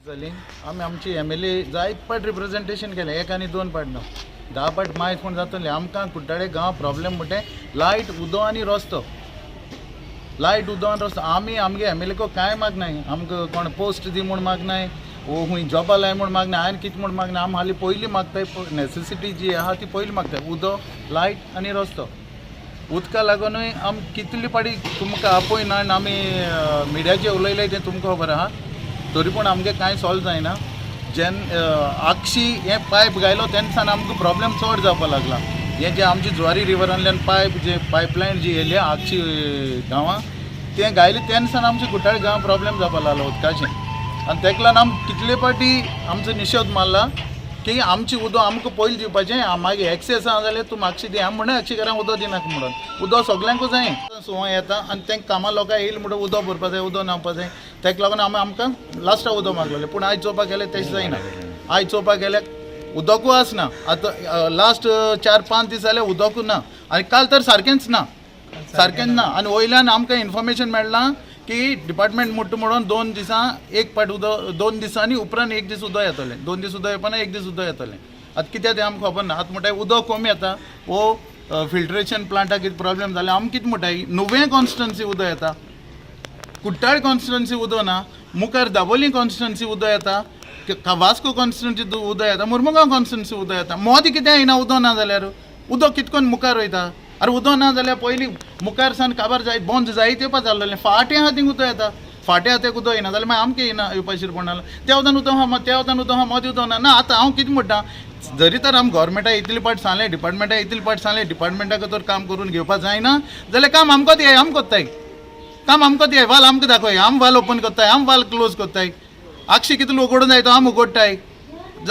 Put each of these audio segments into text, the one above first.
जाली आमी आमची MLA जायत पाट रिप्रेजेंटेशन केलें, एक आनी दोन पाट न्हू, 10 पाट मायज कोण जातलें. आमकां कुट्टाडे गांव प्रॉब्लेम म्हणटे लायट, उदो आनी रस्तो. लायट, उदो आनी रस्तो. आमी आमगे MLA को कांय मागनाय, आमकां कोण पोस्ट दी म्हूण मागनाय, वो खूंय जॉबा लाय म्हूण मागनाय, हांवें कितें म्हूण मागनाय. आमी हालीं पयलीं मागताय, नेसेसिटी जी आहा ती पयलीं मागताय, उदो, लायट आनी रस्तो. उदका लागूनय आमी कितली पाटी तुमकां आपयना आनी आमी मिडियाचेर उलयले तें तुमकां खबर आहा. तरी पूण आमगे कांय सॉल्व जायना. आक्षी हे पायप घायलो तेन्ना आमकां प्रॉब्लेम चड जावपाक लागला. हे जे आमची जुवारी रिवरांतल्यान पायपलायन जी येयल्या आक्षी गांवां तें घायलें तेन्ना आमचे कुट्टाळे गांवां प्रॉब्लेम जावपाक लागलो उदकाचें. आनी तेका लागून आमी कितले पाटी आमचो निशेध मारला की आमची उदो आमकां पयलीं दिवपाचें. मागीर एक्सेस आहा जाल्यार तूं म्हाका दी, हांव म्हणून अक्षीकारांक उदो दिनाका म्हणून. उदो सगल्यांकूच जाय. सुवां येता आनी तेंकां कामा लोकांक येयले म्हणून उदो भरपा जाय, उदो न्हांवपा जाय. तेका लागून आमकां लास्टाक उदो मागलेलें. पूण आयज चोवपाक गेल्यार तशें जायना. आयज चोवपाक गेल्यार उदकूय आसना. आतां लास्ट 4-5 दीस जाले उदकूच ना. आनी काल तर सारकेंच ना. आनी वयल्यान आमकां इन्फॉर्मेशन मेळ्ळां की डिपार्टमेंट म्हणून 2 दिसां एक पाट उदो, 2 दिसांनी उपरांत 1 दीस उदो येतलें. 2 दीस उदो येवपाना, 1 दीस उदो येतलें. आतां कित्याक तें आमकां खबर ना. आतां म्हणटाय उदो कमी येता, वो फिल्ट्रेशन प्लांटाक कितें प्रॉब्लेम जालें. आमी कितें म्हणटाय, नुवें कॉन्स्टिट्युन्सी उदो येता, कुट्टाळे कॉन्स्टिट्युन्सी उदो ना, मुखार दाबोलीं कॉन्स्टिट्युन्सी उदो येता, वास्को कॉन्स्टिट्युन्सी उदो येता, मुर्मुगांव कॉन्स्टिट्युन्सी उदो येता. मोदी कित्याक येयना उदो ना जाल्यार? उदो कितकोन मुखार वयता? अरे उदो ना जाल्यार पयलीं मुखार सान काबार जाय बंद जायत येवपा जाल्लें. फाटीं आहा थिंग उदो येता, फाटीं आहा तें उदो येना जाल्यार मागीर आमकां येना येवपा शिरपणां. त्या उदोन उदो आहा, त्या उदोन उदो आहा, मदीं उदो ना. ना आतां हांव कितें म्हणटा, जरी तर आमी गव्हर्मेंटाक इतली पाट सांगलें, डिपार्टमेंटाक इतली पाट सांगलें, डिपार्टमेंटाक तर काम करून घेवपा जायना जाल्यार काम आमकां दियाय, आमी कोत्ताय. काम आमकां दियाय, वाल आमकां दाखय, आमी वाल ओपन कोत्ताय, आमी वाल क्लोज कोत्ताय. आक्षी कितलो उगडून जाय तो आमी उगडटाय.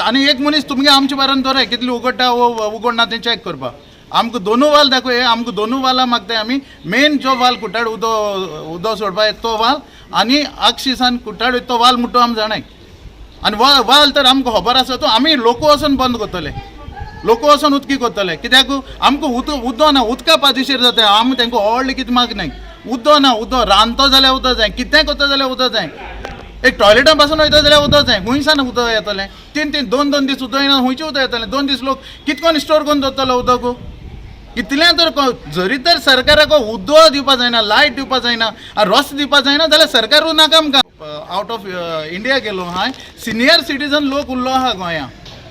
आनी एक मनीस तुमगे आमच्या बारान दवराय, कितली उगडटा वो उगडना तें चॅक करपाक. आमकां दोनूय वाल दाखय, आमकां दोनूय वालां मागताय आमी. मेन जो वाल कुट्टाळे उदो सोडपा येता तो वाल, आनी आक्षी सान कुट्टाळे तो वाल म्हणटो आमी जाणाय. आनी वाल तर आमकां खबर आसा तो आमी लोको वचोन बंद कोत्तले, लोको वचोन उदकी कोत्तले. कित्याक आमकां उदो ना, उदका पाद्रीशेर जाता. आमी तांकां व्हडलें कितें मागनाय. उदो ना, उदो रांदतो जाल्यार उदो जाय, कितेंय कोत्ता जाल्यार उदो जाय. एक टॉयलेटां पासून वयता जाल्यार उदो जाय, खुंयसान उदो येतलें. 3-3, 2-2 दीस उदो येना, खुंयचें उदो येतलें. 2 दीस लोक कितकोन स्टोर करून दवरतलो उदक? इतलें तर जरी तर सरकाराक उदो दिवपा जायना, लायट दिवपा जायना, रस्तो दिवपा जायना जाल्यार सरकारूय नाका आमकां. आवट ऑफ इंडिया गेलो हांव, सिनियर सिटीजन लोक उरलो आहा गोंयां.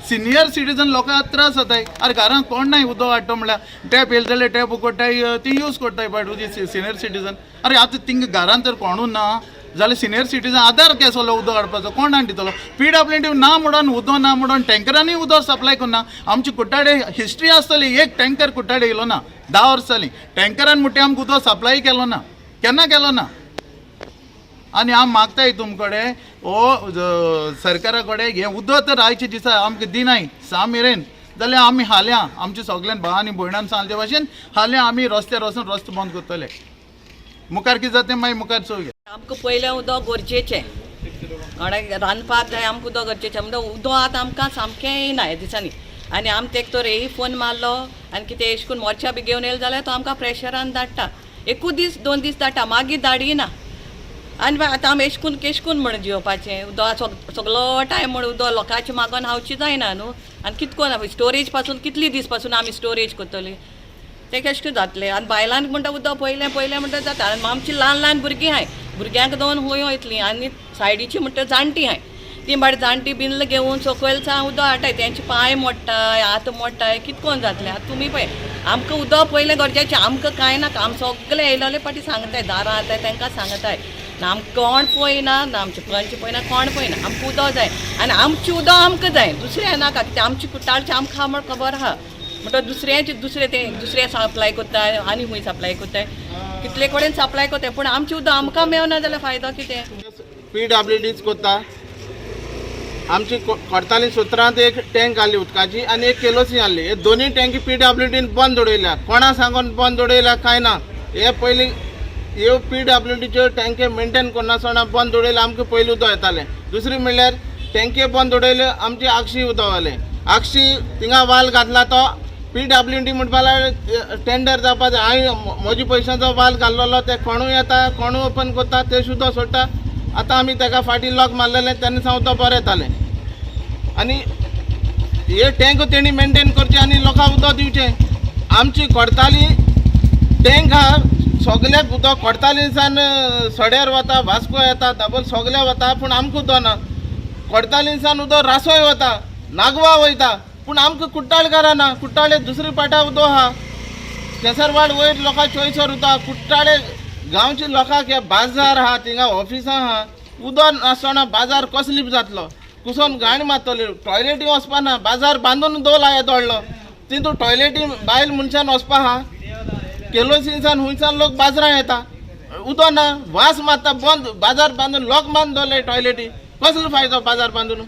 सिनियर सिटीजन लोकांक त्रास जाताय. अरे घरांत कोण नाय उदो हाडटो म्हणल्यार टॅप येयले जाल्यार टॅप उगडटाय, ती यूज करताय. बट सिनियर सिटीजन, अरे आतां तिंगा घरांत तर कोणूच ना जाल्यार सिनियर सिटीजन आधार केसलो उदो हाडपाचो कोण हाडून दितलो? PWD ना म्हणून उदो ना म्हणून टँकरांनी उदो सप्लाय करना. आमची कुट्टाडे हिस्ट्री आसतली, एक टँकर कुट्टाडे येयलो ना 10 वर्सां जालीं. टँकरान म्हणटे आमकां उदो सप्लाय केलो ना, केन्ना केलो ना. आनी हांव मागताय तुमचे कडेन हो सरकारा कडेन हें उदो तर आयचे दिसा आमकां दिनाय 6 मेरेन जाल्यार आमी हाल्या आमच्या सगळ्यान भावांनी भयणांनी सांगले भाशेन हाल्या आमी रस्त्यार वचून रस्तो बंद करतले. मुखार कितें जाता तें मागीर मुखार चोवया. आमकां पयलें उदक गरजेचें, कोणाक रांदपाक जाय आमकां उदक गरजेचें. म्हणजे उदो आतां आमकां सामकें येना ह्या दिसांनी. आनी आमी तेका तर हेय फोन मारलो आनी कितें अशें करून मोर्चा बी घेवन येयलो जाल्यार तो आमकां प्रेशरान धाडटा. एकूच दीस 2 दीस धाडटा, मागीर धाडिना. आनी आतां आमी अशें करून केश करून म्हण जेवपाचें. उदक सगलो टायम म्हण उदक लोकांचें मागोन हावची जायना न्हू. आनी कितें कोन्न स्टोरेज पासून कितली दीस पासून आमी स्टोरेज करतली, तें कशें जातलें. आनी बायलांक म्हणटा उदक पयलें म्हणटा जाता. आनी आमची ल्हान भुरगीं आहाय, भुरग्यांक दोन हुंय वयतलीं. आनी सायडीची म्हणटा जाणटी आहाय, ती भायर जाणटी बिनल घेवन सकयलसान उदक हाडटाय. तेंचे पांय मोडटाय, हात मोडटाय, कितें कोन्न जातलें. आतां तुमी पळय, आमकां उदक पयलें गरजेचें, आमकां कांय नाका. आमी सगळे येयलोले पाटी सांगताय, दारां येताय तांकां सांगताय. आमकां कोण पळयना ना, आमचे पंच पळयना, कोण पळयना. आमकां उदक जाय आनी आमचें उदक आमकां जाय, दुसरें नाका. कित्याक आमची कुट्टाळचें आमकां आहा म्हण खबर आहा. म्हणटा दुसरें सप्लाय कोत्ताय आनी खूंय सप्लाय कोत्ताय, कितले कडेन सप्लाय कोत्ताय. पूण आमचें उदक आमकां मेळना जाल्यार फायदो कितें? PWDच कोत्ता. आमची कोर्ताली सुत्रांत एक टँक आहली उदकाची आनी एक केलोसी आहली. हे दोनूय टँकी PWDन बंद उडयल्या. कोणा सांगून बंद उडयल्या कांय ना. हे पयलीं ह्यो PWDच्यो टँके मेंटेन करनासतना बंद उडयल्या. आमकां पयलीं उदक येतालें. दुसरी म्हणल्यार टँके बंद उडयल्यो, आमची आक्षी उदक जालें. आक्षी थिंगा वाल घातला तो PWD म्हणपा लागलें टेंडर जावपा जाय. हांवें म्हज्या पयशांचो वाल घाल्लोलो, ते कोणूय येता, कोणूय ओपन करता, ते सुद्दां सोडटा. आतां आमी ताका फाटीं लॉक मारलेलें तेन्ना सावन तो बरें येतालें आनी हे टँक तेणी मेंटेन करचें आनी लोकांक उदक दिवचें आमची कोडताली टँक हा सगळ्याक उदक कोडतालीसान सड्यार वता वास्को येता डबल सगळ्या वता पूण आमकां उदक ना कोडतालीसान उदक रासोय वता नागवा वयता पूण आमकां कुट्टाळ घराना कुट्टाळे दुसरी पाटा उदक आहा केसरवाड वयर लोकां चोयसर उदक कुट्टाळे गांवची लोकांक हे बाजार आहा थिंगा ऑफिसां आहा उदक नासतना बाजार कसली जातलो कुसोन गाणी मारतली टॉयलेटी वचपा ना बाजार बांदून दवरला येदो व्हडलो तितून टॉयलेटी बायल मनशान वचपा आहा केलोसीसान हुंयसान लोक बाजारां येता उदक ना वास मारता बंद बाजार बांदून लॉक बांदून दवरले टॉयलेटी कसलो फायदो बाजार बांदून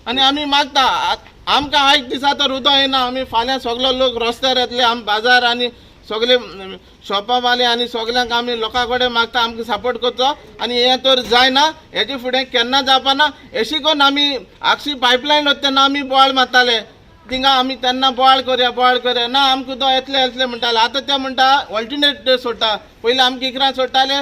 आनी आमी मागता आमकां आयज दिसा तर उदक येना आमी फाल्यां सगलो लोक रस्त्यार येतले आमी बाजार आनी सगळे शॉपां वाले आनी सगल्यांक आमी लोकां कडेन मागता आमकां सपोर्ट करचो आनी हें तर जायना हेजे फुडें केन्ना जावपाना अशी करून आमी आक्षी पायपलायन वता तेन्ना आमी बोवाळ मारताले थिंगा आमी तेन्ना बोवाळ करया ना आमकां उदक येतले म्हणटाले आतां ते म्हणटा ऑल्टरनेट सोडटा पयलीं आमकां इकरां सोडटाले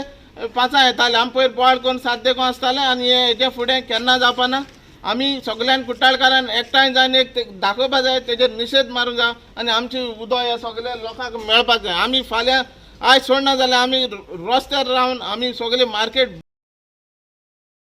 5 येताले आमी पयर बोवाळ करून 7 देखून आसताले आनी हेजे फुडें केन्ना जावपाना आमी सगळ्यान कुट्टाळकारान एकठांय जावन एक दाखोवपा जाय तेजेर निशेध मारूंक जाय आनी आमची उदक हे सगळ्या लोकांक मेळपाक जाय आमी फाल्यां आयज सोडना जाल्यार आमी रस्त्यार रावन आमी सगळे मार्केट